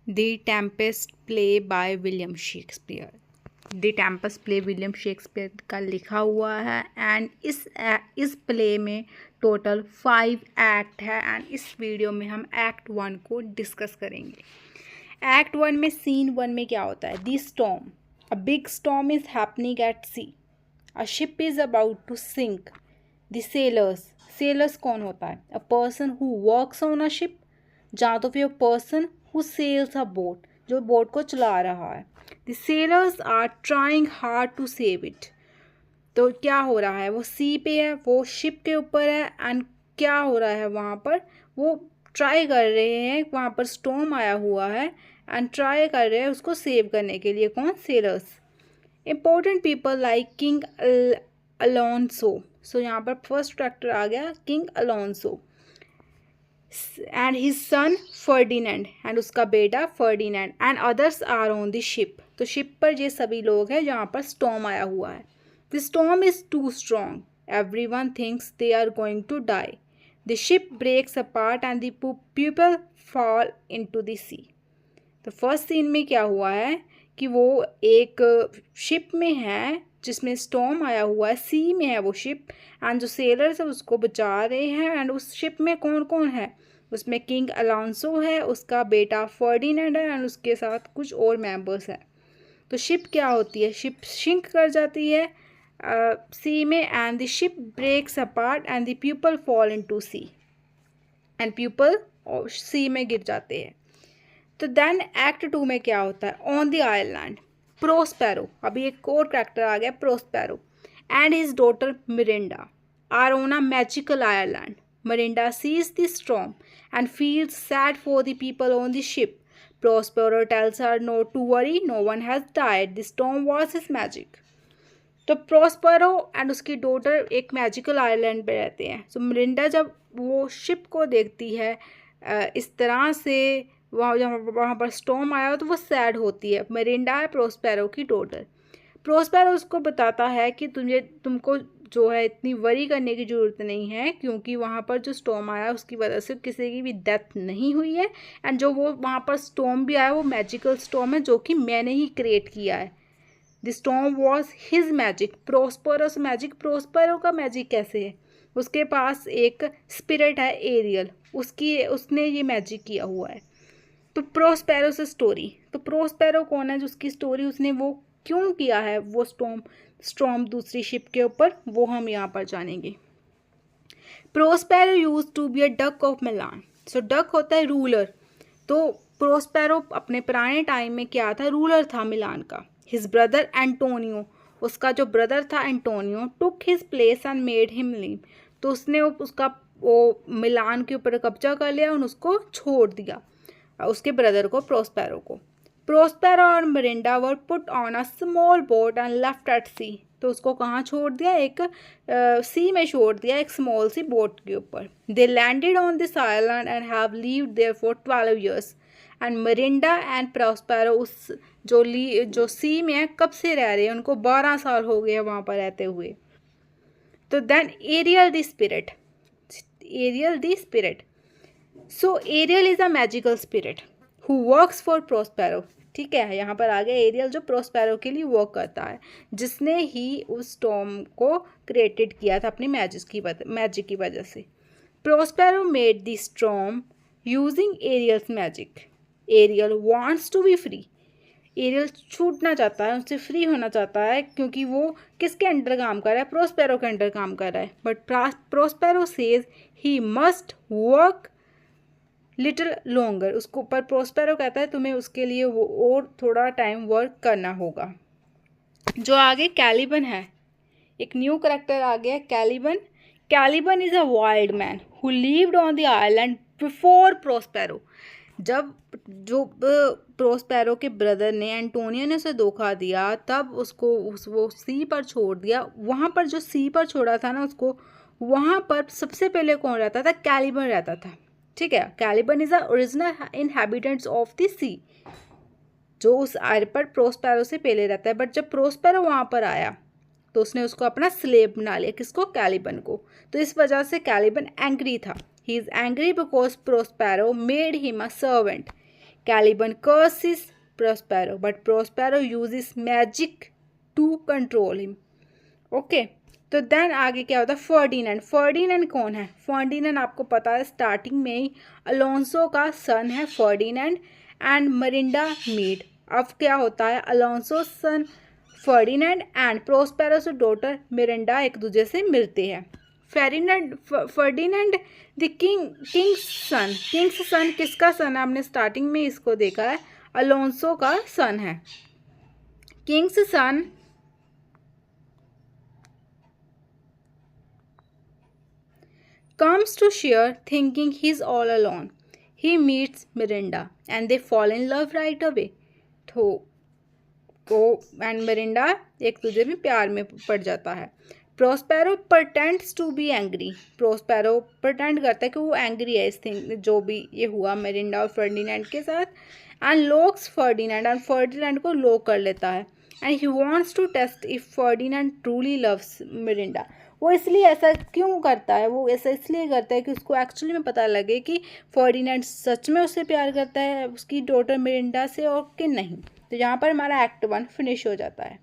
The Tempest play by William Shakespeare. The Tempest play William Shakespeare का लिखा हुआ है एंड इस प्ले में टोटल 5 एक्ट है एंड इस वीडियो में हम एक्ट 1 को डिस्कस करेंगे। एक्ट 1 में सीन 1 में क्या होता है? The storm, a big storm is happening at sea, a ship is about to sink. The sailors, sailors कौन होता है? A person who works on a ship, जहाँ तो फिर a person who sails a boat, जो boat को चला रहा है। The sailors are trying hard to save it. तो क्या हो रहा है? वो सी पे है, वो शिप के ऊपर है एंड क्या हो रहा है वहाँ पर? वो ट्राई कर रहे हैं, वहाँ पर स्टॉर्म आया हुआ है एंड ट्राई कर रहे हैं उसको सेव करने के लिए। कौन? Sailors. Important people like king Alonso, so यहाँ पर फर्स्ट कैरेक्टर आ गया king Alonso and his son Ferdinand, and उसका बेटा Ferdinand and others are on the ship. तो शिप पर ये सभी लोग हैं जहाँ पर स्टॉर्म आया हुआ है। The storm is too strong, everyone thinks they are going to die. The ship breaks apart and the people fall into the sea. तो फर्स्ट सीन में क्या हुआ है कि वो एक शिप में है जिसमें स्टॉर्म आया हुआ है, सी में है वो शिप एंड जो सेलर्स है उसको बचा रहे हैं। एंड उस शिप में कौन कौन है? उसमें किंग अलोंसो है, उसका बेटा फर्डिनेंड है एंड उसके साथ कुछ और मेंबर्स हैं। तो शिप क्या होती है? शिप शिंक कर जाती है सी में and the ship breaks apart and the people fall into sea, and people sea में गिर जाते हैं। तो देन एक्ट 2 में क्या होता है? ऑन द आइलैंड प्रोस्पेरो, अभी एक और कैरेक्टर आ गया Prospero, and his daughter Miranda are on a magical island. Miranda sees the storm and feels sad for the people on the ship. Prospero tells her not to worry, no one has died, the storm was his magic. तो Prospero and उसकी daughter एक magical island पे रहते हैं। सो Mirinda जब वो ship को देखती है इस तरह से, वहाँ पर स्टॉर्म आया हो, तो वो सैड होती है। मिरिंडा है प्रोस्पेरो की डॉटर। प्रोस्पेरो उसको बताता है कि तुमको जो है इतनी वरी करने की ज़रूरत नहीं है, क्योंकि वहाँ पर जो स्टॉर्म आया उसकी वजह से किसी की भी डेथ नहीं हुई है एंड जो वो वहाँ पर स्टॉर्म भी आया वो मैजिकल स्टॉर्म है जो कि मैंने ही क्रिएट किया है। The storm was his magic, Prospero's magic. Prospero का मैजिक कैसे है? उसके पास एक स्पिरिट है एरियल, उसने ये मैजिक किया हुआ है। तो प्रोस्पेरो से स्टोरी, तो प्रोस्पेरो कौन है? जिसकी स्टोरी उसने वो क्यों किया है वो स्टॉर्म दूसरी शिप के ऊपर, वो हम यहाँ पर जानेंगे। Prospero used to be a duke of Milan. So duke होता है रूलर। तो प्रोस्पेरो अपने पुराने टाइम में क्या था? रूलर था मिलान का। हिज ब्रदर एंटोनियो, उसका जो ब्रदर था Antonio, took his place and made him leave. तो उसने वो मिलान के ऊपर कब्जा कर लिया और उसको छोड़ दिया, उसके ब्रदर को, प्रोस्पेरो को। प्रोस्पेरो और Miranda were put on a small boat and left at sea. तो उसको कहाँ छोड़ दिया? एक सी में छोड़ दिया, एक स्मॉल सी बोट के ऊपर। They landed on this island and have lived there for 12 years। And Miranda and Prospero उस जो सी में है कब से रह रहे हैं? उनको 12 साल हो गए वहाँ पर रहते हुए। तो then Ariel the spirit, Ariel the spirit. So Ariel is a magical spirit who works for Prospero. ठीक है, यहाँ पर आ गया एरियल जो प्रोस्पेरो के लिए वर्क करता है, जिसने ही उस स्टॉर्म को क्रिएटेड किया था अपनी मैजिक की वजह से। Prospero made the storm using Ariel's magic. Ariel wants to be free, Ariel छूटना चाहता है, उससे फ्री होना चाहता है, क्योंकि वो किसके अंडर काम कर रहा है? प्रोस्पेरो के अंडर काम कर रहा है। But Prospero says he must work little longer. उसको पर प्रोस्पेरो कहता है तुम्हें उसके लिए वो और थोड़ा टाइम वर्क करना होगा। जो आगे कैलिबन है, एक न्यू करेक्टर आ गया Caliban. Caliban is a wild man who lived on the island before Prospero. जब जो प्रोस्पेरो के ब्रदर ने, एंटोनियो ने उसे धोखा दिया, तब उसको वो सी पर छोड़ दिया। वहाँ पर जो सी पर छोड़ा था ना उसको, वहाँ पर सबसे पहले कौन रहता था? कैलिबन रहता था। ठीक है, Caliban is the original inhabitants of the sea, जो उस आइलैंड पर प्रोस्पेरो से पहले रहता है। बट जब प्रोस्पेरो वहाँ पर आया तो उसने उसको अपना स्लेव बना लिया। किसको? कैलिबन को। तो इस वजह से कैलिबन एंग्री था। He is angry because Prospero made him a servant. Caliban curses Prospero, but Prospero uses magic to control him. Okay तो देन आगे क्या होता है, फर्डिनेंड। फर्डिनेंड कौन है? फर्डिनेंड आपको पता है स्टार्टिंग में ही अलोंसो का सन है फर्डिनेंड एंड मरिंडा मीट। अब क्या होता है, Alonso son Ferdinand and Prospero's daughter Miranda एक दूसरे से मिलते हैं। Ferdinand the king's son. King's son किसका सन है? आपने स्टार्टिंग में इसको देखा है, अलोंसो का सन है। King's son comes to share thinking he's all alone. He meets Mirinda and they fall in love right away. तो एंड मिरिंडा एक दूसरे में प्यार में पड़ जाता है। Prospero pretends to be angry. Prospero pretend करता है कि वो एंग्री है इस थिंग जो भी ये हुआ मिरिंडा और फर्डिनेंड के साथ, एंड लॉक्स फर्डिनेंड और फर्डिनेंड को लॉक कर लेता है and he wants to test if Ferdinand truly loves Miranda. वो इसलिए ऐसा क्यों करता है, वो ऐसा इसलिए करता है कि उसको एक्चुअली में पता लगे कि फर्डिनेंड सच में उससे प्यार करता है उसकी डॉटर मिरिंडा से और कि नहीं। तो यहाँ पर हमारा एक्ट 1 फिनिश हो जाता है।